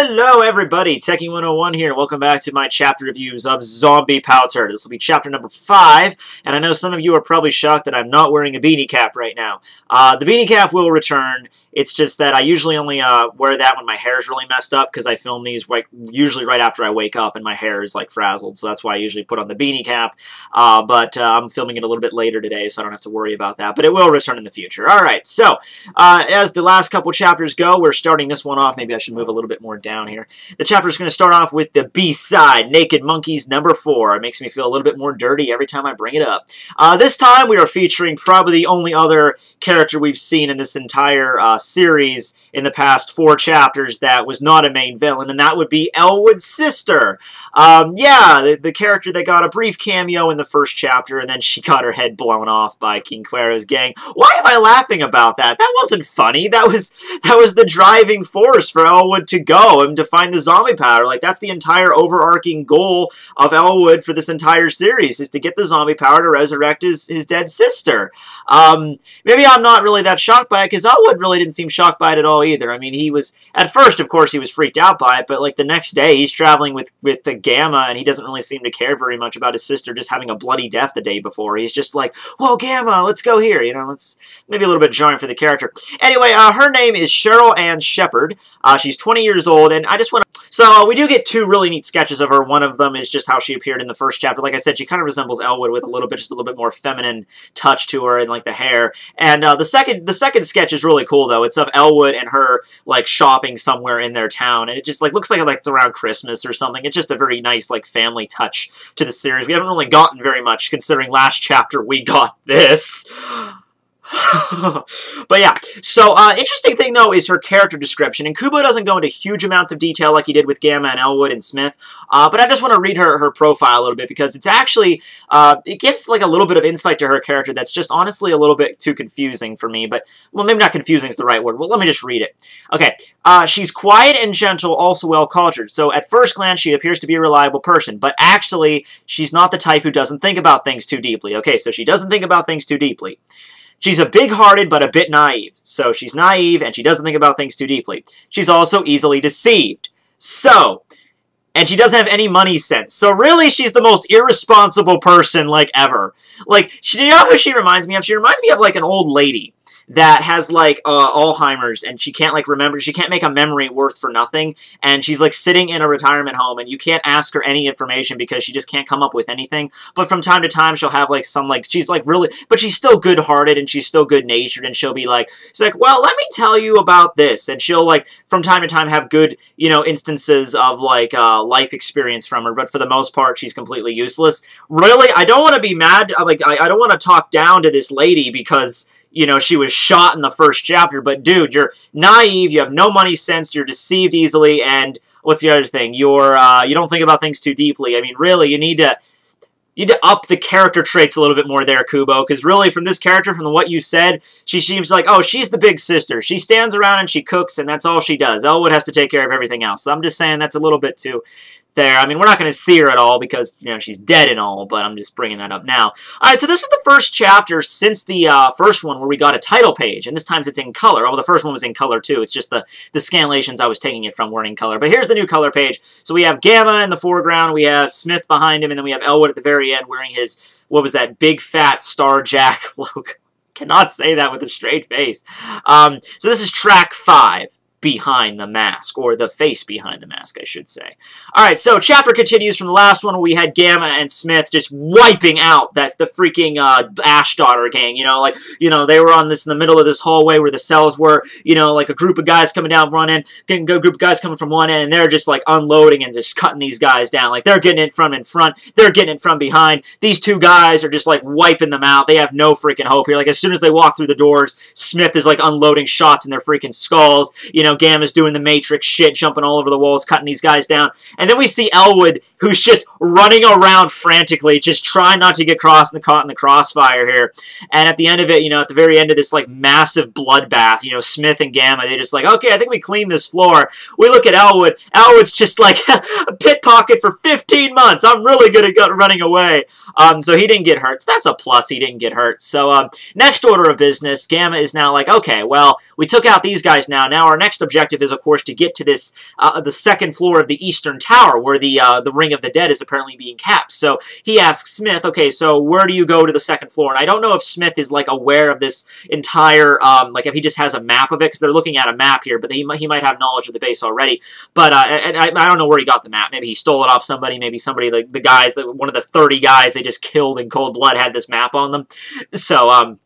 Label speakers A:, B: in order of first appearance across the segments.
A: Hello everybody, Tekking101 here. Welcome back to my chapter reviews of Zombie Powder. This will be chapter number 5, and I know some of you are probably shocked that I'm not wearing a beanie cap right now. The beanie cap will return. It's just that I usually only wear that when my hair is really messed up, because I film these usually right after I wake up and my hair is like frazzled, so that's why I usually put on the beanie cap. But I'm filming it a little bit later today, so I don't have to worry about that, but it will return in the future. Alright, so as the last couple chapters go, we're starting this one off. Maybe I should move a little bit more down here. The chapter is going to start off with the B-side, Naked Monkeys number 4. It makes me feel a little bit more dirty every time I bring it up. This time we are featuring probably the only other character we've seen in this entire series in the past 4 chapters that was not a main villain, and that would be Elwood's sister. Yeah, the character that got a brief cameo in the first chapter, and then she got her head blown off by King Quero's gang. Why am I laughing about that? That wasn't funny. That was the driving force for Elwood to go and to find the zombie powder. Like, that's the entire overarching goal of Elwood for this entire series, is to get the zombie powder to resurrect his dead sister. Maybe I'm not really that shocked by it, because Elwood really didn't seem shocked by it at all either. I mean, he was, at first, of course, he was freaked out by it, but like the next day, he's traveling with the Gamma, and he doesn't really seem to care very much about his sister just having a bloody death the day before. He's just like, whoa, Gamma, let's go here, you know, it's maybe a little bit jarring for the character. Anyway, her name is Cheryl Ann Shepard. She's 20 years old, and I just want to... So, we do get 2 really neat sketches of her. One of them is just how she appeared in the first chapter. Like I said, she kind of resembles Elwood with just a little bit more feminine touch to her and, like, the hair. And the second sketch is really cool, though. It's of Elwood and her, like, shopping somewhere in their town. And it just, like, looks like it's around Christmas or something. It's just a very nice, like, family touch to the series. We haven't really gotten very much, considering last chapter we got this. But yeah, so interesting thing though is her character description, and Kubo doesn't go into huge amounts of detail like he did with Gamma and Elwood and Smith, but I just want to read her profile a little bit, because it's actually, it gives like a little bit of insight to her character that's just honestly a little bit too confusing for me, but, well, maybe not confusing is the right word. Well, let me just read it. Okay, she's quiet and gentle, also well-cultured, so at first glance she appears to be a reliable person, but actually she's not the type who doesn't think about things too deeply. Okay, so she doesn't think about things too deeply. She's a big-hearted but a bit naive. So she's naive and she doesn't think about things too deeply. She's also easily deceived. So, and she doesn't have any money sense. So really, she's the most irresponsible person, like, ever. Like, you know who she reminds me of? She reminds me of, like, an old lady that has, like, Alzheimer's, and she can't, like, remember, she can't make a memory worth for nothing, and she's, like, sitting in a retirement home, and you can't ask her any information because she just can't come up with anything, but from time to time, she'll have, like, some, like, she's, like, really, but she's still good-hearted, and she's still good-natured, and she'll be, like, she's like, well, let me tell you about this, and she'll, like, from time to time have good, you know, instances of, like, life experience from her, but for the most part, she's completely useless. Really? I don't want to be mad, like, I don't want to talk down to this lady because, you know, she was shot in the first chapter, but dude, you're naive, you have no money sense, you're deceived easily, and what's the other thing? You don't think about things too deeply. I mean, really, you need to up the character traits a little bit more there, Kubo, because really, from this character, from what you said, she seems like, oh, she's the big sister. She stands around and she cooks, and that's all she does. Elwood has to take care of everything else. So I'm just saying that's a little bit too there. I mean, we're not going to see her at all because, you know, she's dead and all, but I'm just bringing that up now. Alright, so this is the first chapter since the first one where we got a title page, and this time it's in color. Oh, the first one was in color too. It's just the scanlations I was taking it from weren't in color. But here's the new color page. So we have Gamma in the foreground, we have Smith behind him, and then we have Elwood at the very end wearing his, what was that, big fat Star Jack logo. Cannot say that with a straight face. So this is Track 5. Behind the mask, or the face behind the mask, I should say. Alright, so chapter continues from the last one where we had Gamma and Smith just wiping out the freaking Ash Daughter gang, you know, like, you know, they were on this in the middle of this hallway where the cells were, you know, like a group of guys coming down one end, a group of guys coming from one end, and they're just like unloading and just cutting these guys down, like they're getting it from in front, they're getting it from behind, these 2 guys are just like wiping them out, they have no freaking hope here, like as soon as they walk through the doors, Smith is like unloading shots in their freaking skulls, you know, Gamma's doing the Matrix shit, jumping all over the walls, cutting these guys down. And then we see Elwood, who's just running around frantically, just trying not to get caught in the crossfire here. And at the end of it, you know, at the very end of this, like, massive bloodbath, you know, Smith and Gamma, they just like, okay, I think we cleaned this floor. We look at Elwood. Elwood's just like, a pickpocket for 15 months. I'm really good at running away. So he didn't get hurt. So that's a plus. He didn't get hurt. So next order of business, Gamma is now like, okay, well, we took out these guys now. Now our next next objective is, of course, to get to this, the second floor of the Eastern Tower, where the Ring of the Dead is apparently being kept. So he asks Smith, okay, so where do you go to the second floor? And I don't know if Smith is, like, aware of this entire, like, if he just has a map of it, because they're looking at a map here, but he might have knowledge of the base already. But and I don't know where he got the map. Maybe he stole it off somebody. Maybe somebody, like, the guys, one of the 30 guys they just killed in cold blood had this map on them. So,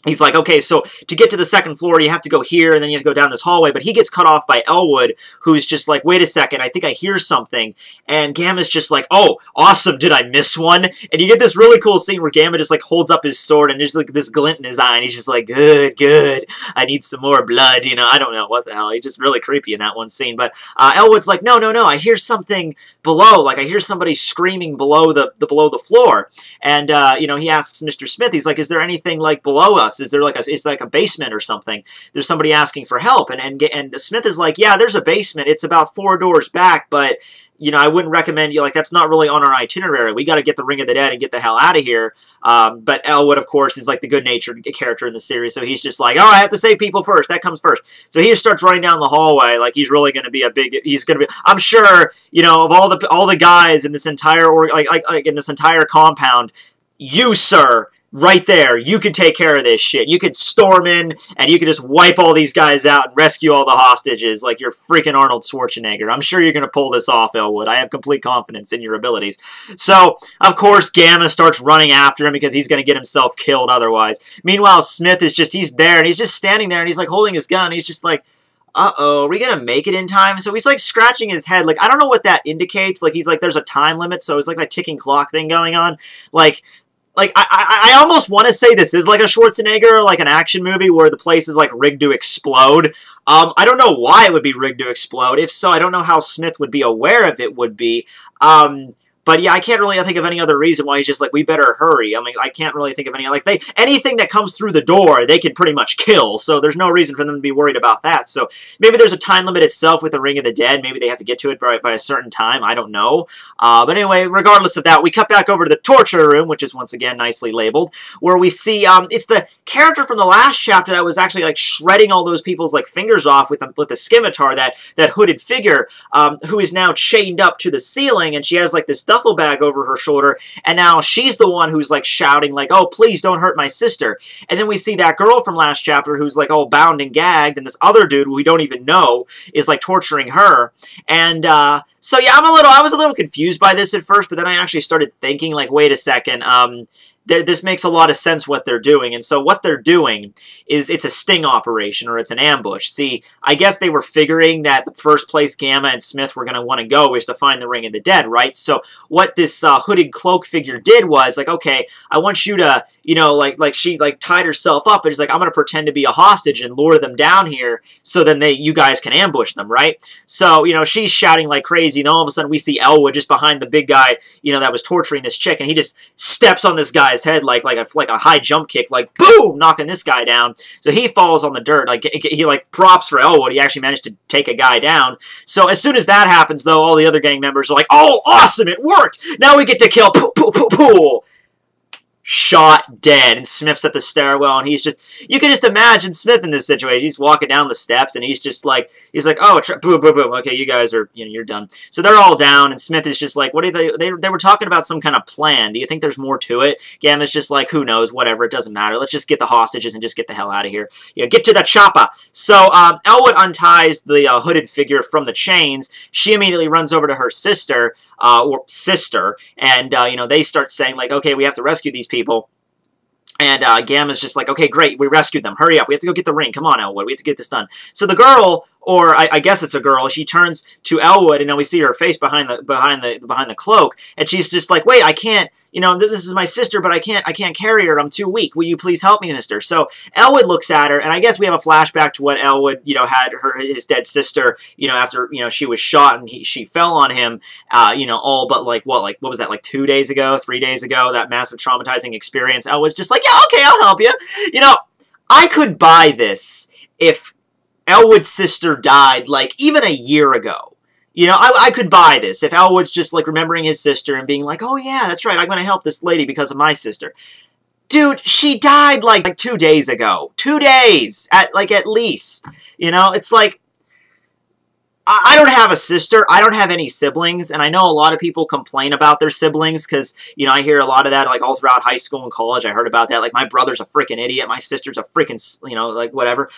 A: he's like, okay, so to get to the second floor, you have to go here, and then you have to go down this hallway. But he gets cut off by Elwood, who's just like, wait a second, I think I hear something. And Gamma's just like, oh, awesome, did I miss one? And you get this really cool scene where Gamma just, like, holds up his sword, and there's, like, this glint in his eye, and he's just like, good, good, I need some more blood, you know, I don't know, what the hell. He's just really creepy in that one scene. But Elwood's like, no, I hear something below, like, I hear somebody screaming below the floor. And, you know, he asks Mr. Smith, he's like, is there anything, like, below us? Is there like a basement or something? There's somebody asking for help, and Smith is like, yeah, there's a basement. It's about 4 doors back, but you know, I wouldn't recommend you, like, that's not really on our itinerary. We got to get the Ring of the Dead and get the hell out of here. But Elwood, of course, is like the good-natured character in the series, so he's just like, oh, I have to save people first. That comes first. So he just starts running down the hallway like he's really going to be I'm sure, you know, of all the guys in this entire in this entire compound, you, sir, right there, you could take care of this shit. You could storm in, and you could just wipe all these guys out and rescue all the hostages like you're freaking Arnold Schwarzenegger. I'm sure you're going to pull this off, Elwood. I have complete confidence in your abilities. So, of course, Gamma starts running after him because he's going to get himself killed otherwise. Meanwhile, Smith is just, he's there, and he's just standing there, and he's like holding his gun, and he's just like, uh-oh, are we going to make it in time? So he's like scratching his head. Like, I don't know what that indicates. Like, he's like, there's a time limit, so it's like that ticking clock thing going on. Like, I almost want to say this is like a Schwarzenegger or like an action movie where the place is like rigged to explode. I don't know why it would be rigged to explode. If so, I don't know how Smith would be aware of it would be. But yeah, I can't really think of any other reason why he's just like, we better hurry. I mean, I can't really think of any, like, anything that comes through the door, they can pretty much kill, so there's no reason for them to be worried about that. So maybe there's a time limit itself with the Ring of the Dead. Maybe they have to get to it by a certain time. I don't know. But anyway, regardless of that, we cut back over to the torture room, which is once again nicely labeled, where we see, it's the character from the last chapter that was actually, like, shredding all those people's, like, fingers off with the scimitar, that hooded figure, who is now chained up to the ceiling, and she has, like, this duffel bag over her shoulder, and now she's the one who's like shouting like, oh, please don't hurt my sister. And then we see that girl from last chapter who's like all bound and gagged, and this other dude who we don't even know is like torturing her. And so yeah, I was a little confused by this at first, but then I actually started thinking like, wait a second, this makes a lot of sense what they're doing. And so what they're doing is it's a sting operation, or it's an ambush. See, I guess they were figuring that the first place Gamma and Smith were going to want to go is to find the Ring of the Dead, right? So what this hooded cloak figure did was like, okay, I want you to, you know, like she like tied herself up and she's like, I'm going to pretend to be a hostage and lure them down here so then you guys can ambush them, right? So, you know, she's shouting like crazy, and all of a sudden we see Elwood just behind the big guy, you know, that was torturing this chick, and he just steps on this guy's head like a high jump kick, like boom, knocking this guy down. So he falls on the dirt. Like he like props for Elwood. He actually managed to take a guy down. So as soon as that happens, though, all the other gang members are like, "Oh, awesome! It worked! Now we get to kill." Shot dead, and Smith's at the stairwell, and he's just, you can just imagine Smith in this situation. He's walking down the steps, and he's like, oh, boom, boom, boom, okay, you guys are, you know, you're done. So they're all down, and Smith is just like, what are they were talking about some kind of plan. Do you think there's more to it? Gamma's just like, who knows, whatever, it doesn't matter. Let's just get the hostages and just get the hell out of here. You know, get to the chopper. So, Elwood unties the hooded figure from the chains. She immediately runs over to her sister, and, you know, they start saying, like, okay, we have to rescue these people. And Gamma's just like, okay, great, we rescued them. Hurry up, we have to go get the ring. Come on, Elwood, we have to get this done. So the girl, or I guess it's a girl, she turns to Elwood, and now we see her face behind the cloak, and she's just like, wait, I can't, you know, this is my sister, but I can't carry her. I'm too weak. Will you please help me, mister? So Elwood looks at her, and I guess we have a flashback to what Elwood, you know, had his dead sister, you know, after, you know, she was shot and she fell on him, you know, all but like what was that, like 2 days ago, 3 days ago, that massive traumatizing experience. Elwood's just like, yeah, okay, I'll help you. You know, I could buy this if Elwood's sister died, like, even a year ago. You know, I could buy this if Elwood's just, like, remembering his sister and being like, oh, yeah, that's right, I'm going to help this lady because of my sister. Dude, she died, like 2 days ago. 2 days, at least. You know, it's like, I don't have a sister. I don't have any siblings, and I know a lot of people complain about their siblings because, you know, I hear a lot of that, like, all throughout high school and college. I heard about that. Like, my brother's a freaking idiot. My sister's a freaking, you know, like, whatever.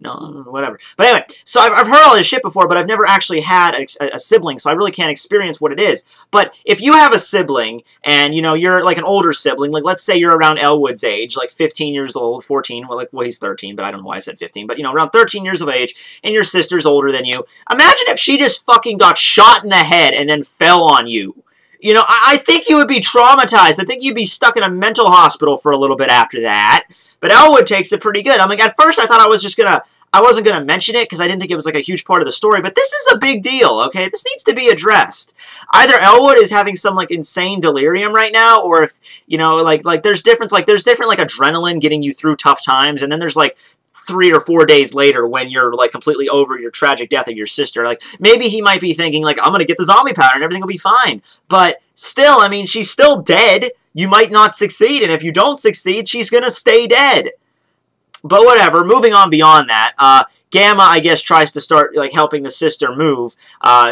A: No, whatever. But anyway, so I've heard all this shit before, but I've never actually had a sibling, so I really can't experience what it is. But if you have a sibling, and, you know, you're, like, an older sibling, like, let's say you're around Elwood's age, like, 15 years old, 14, well, he's 13, but I don't know why I said 15, but, you know, around 13 years of age, and your sister's older than you. Imagine if she just fucking got shot in the head and then fell on you. You know, I think you would be traumatized. I think you'd be stuck in a mental hospital for a little bit after that. But Elwood takes it pretty good. I mean, at first I thought I wasn't gonna mention it because I didn't think it was like a huge part of the story, but this is a big deal, okay? This needs to be addressed. Either Elwood is having some like insane delirium right now, or if, you know, like there's different like adrenaline getting you through tough times, and then there's like 3 or 4 days later when you're, like, completely over your tragic death of your sister. Like, maybe he might be thinking, like, I'm gonna get the zombie powder and everything will be fine. But still, I mean, she's still dead. You might not succeed, and if you don't succeed, she's gonna stay dead. But whatever, moving on beyond that, Gamma, I guess, tries to start, like, helping the sister move,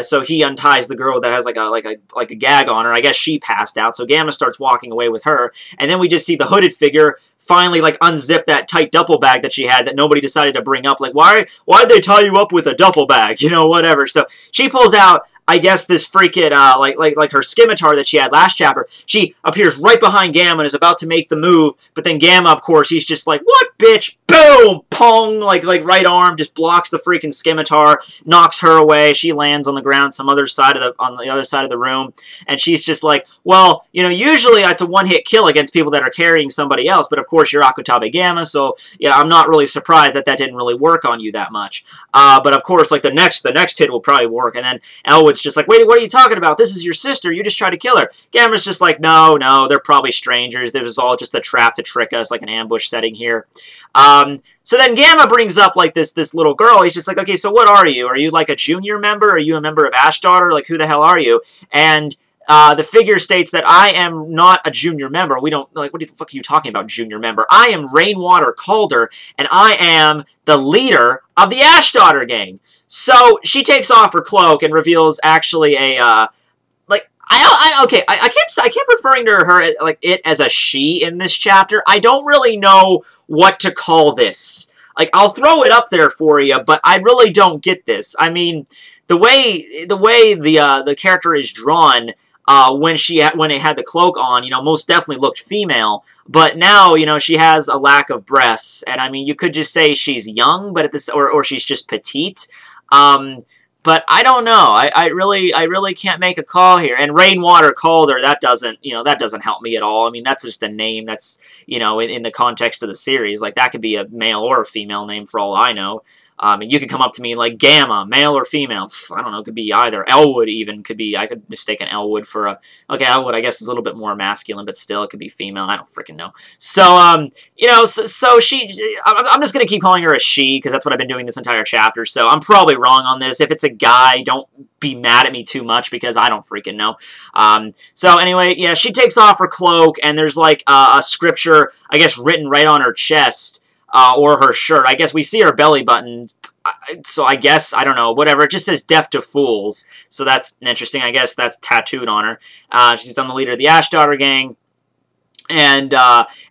A: so he unties the girl that has, like a gag on her. I guess she passed out, so Gamma starts walking away with her, and then we just see the hooded figure finally, like, unzip that tight duffel bag that she had that nobody decided to bring up. Like, why'd they tie you up with a duffel bag? You know, whatever. So she pulls out, I guess, this freaking, like her scimitar that she had last chapter. She appears right behind Gamma and is about to make the move, but then Gamma, of course, he's just like, what, bitch? Boom! Pong! Like right arm just blocks the freaking scimitar, knocks her away. She lands on the ground on the other side of the room, and she's just like, well, you know, usually it's a one-hit kill against people that are carrying somebody else, but of course you're Akutabe Gamma, so yeah, I'm not really surprised that didn't really work on you that much. But of course, like the next hit will probably work, and then Elwood's just like, wait, what are you talking about? This is your sister. You just tried to kill her. Gamma's just like, no, they're probably strangers. This was all just a trap to trick us, like an ambush setting here. So then Gamma brings up, like, this little girl. He's just like, okay, so what are you? Are you, like, a junior member? Are you a member of Ashdaughter? Like, who the hell are you? And the figure states that I am not a junior member. We don't, like, what the fuck are you talking about, junior member? I am Rainwater Calder, and I am the leader of the Ashdaughter gang. So she takes off her cloak and reveals actually a, I kept referring to her like it as a she in this chapter. I don't really know what to call this. Like, I'll throw it up there for you, but I really don't get this. I mean, the way the character is drawn when it had the cloak on, you know, most definitely looked female. But now, you know, she has a lack of breasts, and I mean, you could just say she's young, but or she's just petite. But I don't know. I really can't make a call here. And Rainwater Calder, that doesn't help me at all. I mean, that's just a name that's, you know, in the context of the series. Like, that could be a male or a female name for all I know. And you could come up to me like Gamma, male or female. I don't know, it could be either. Elwood even could be, I could mistake an Elwood for a, okay, Elwood I guess is a little bit more masculine, but still it could be female. I don't freaking know. So, you know, so I'm just going to keep calling her a she because that's what I've been doing this entire chapter. So I'm probably wrong on this. If it's a guy, don't be mad at me too much because I don't freaking know. So anyway, yeah, she takes off her cloak and there's like a scripture, I guess, written right on her chest. Or her shirt. I guess we see her belly button, so I guess, I don't know, whatever. It just says deaf to fools, so that's interesting. I guess that's tattooed on her. She's on the leader of the Ashdaughter gang. And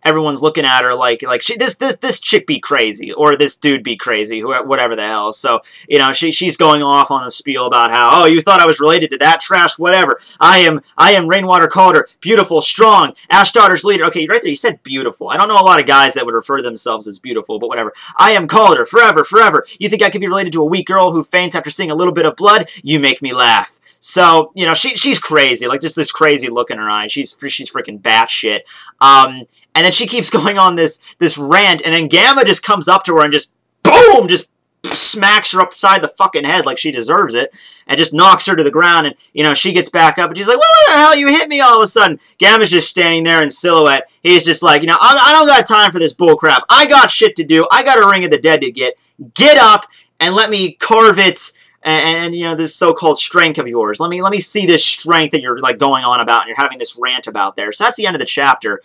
A: everyone's looking at her like this chick be crazy, or this dude be crazy, whatever the hell. So, you know, she's going off on a spiel about how, oh, you thought I was related to that trash, whatever. I am Rainwater Calder, beautiful, strong, Ashdaughter's leader. Okay, right there, you said beautiful. I don't know a lot of guys that would refer to themselves as beautiful, but whatever. I am Calder, forever, forever. You think I could be related to a weak girl who faints after seeing a little bit of blood? You make me laugh. So, you know, she's crazy, like just this crazy look in her eye. She's freaking batshit. And then she keeps going on this rant, and then Gamma just comes up to her and just boom, just smacks her upside the fucking head like she deserves it, and just knocks her to the ground. And you know, she gets back up and she's like, "What the hell? You hit me all of a sudden." Gamma's just standing there in silhouette. He's just like, you know, I don't got time for this bullcrap. I got shit to do. I got a ring of the dead to get. Get up and let me carve it. And you know, this so-called strength of yours. Let me see this strength that you're like going on about and you're having this rant about there. So that's the end of the chapter.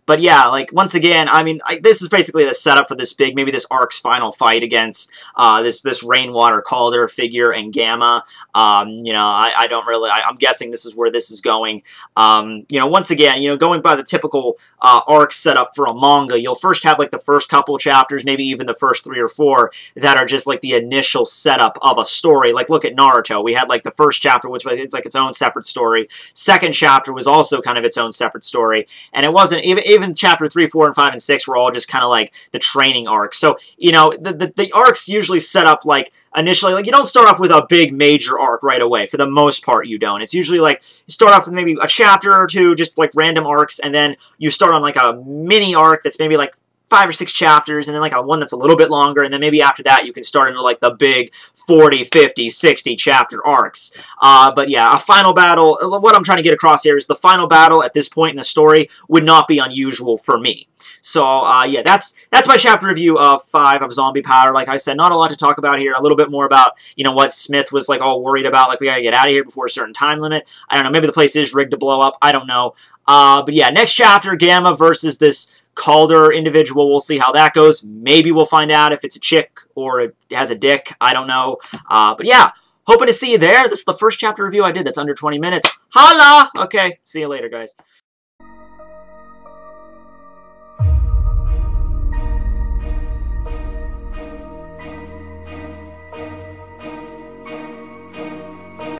A: But yeah, like, once again, I mean, this is basically the setup for this maybe this arc's final fight against this Rainwater Calder figure and Gamma. You know, I don't really, I'm guessing this is where this is going. You know, once again, you know, going by the typical arc setup for a manga, you'll first have like the first couple chapters, maybe even the first 3 or 4, that are just like the initial setup of a story. Like, look at Naruto. We had like the first chapter, which was, it's like its own separate story. Second chapter was also kind of its own separate story. And it wasn't, even chapter 3, 4, and 5, and 6 were all just kind of like the training arcs. So, you know, the arcs usually set up like initially, like, you don't start off with a big major arc right away. For the most part, you don't. It's usually like, you start off with maybe a chapter or 2, just like random arcs, and then you start on like a mini arc that's maybe like 5 or 6 chapters, and then like one that's a little bit longer, and then maybe after that you can start into like the big 40, 50, 60 chapter arcs. But yeah, a final battle, what I'm trying to get across here is the final battle at this point in the story would not be unusual for me. So, yeah, that's my chapter review of 5 of Zombie Powder. Like I said, not a lot to talk about here. A little bit more about, you know, what Smith was, like, all worried about. Like, we gotta get out of here before a certain time limit. I don't know. Maybe the place is rigged to blow up. I don't know. But yeah, next chapter, Gamma versus this Calder individual. We'll see how that goes. Maybe we'll find out if it's a chick or it has a dick. I don't know. But yeah, hoping to see you there. This is the first chapter review I did that's under 20 minutes. Holla! Okay, see you later, guys.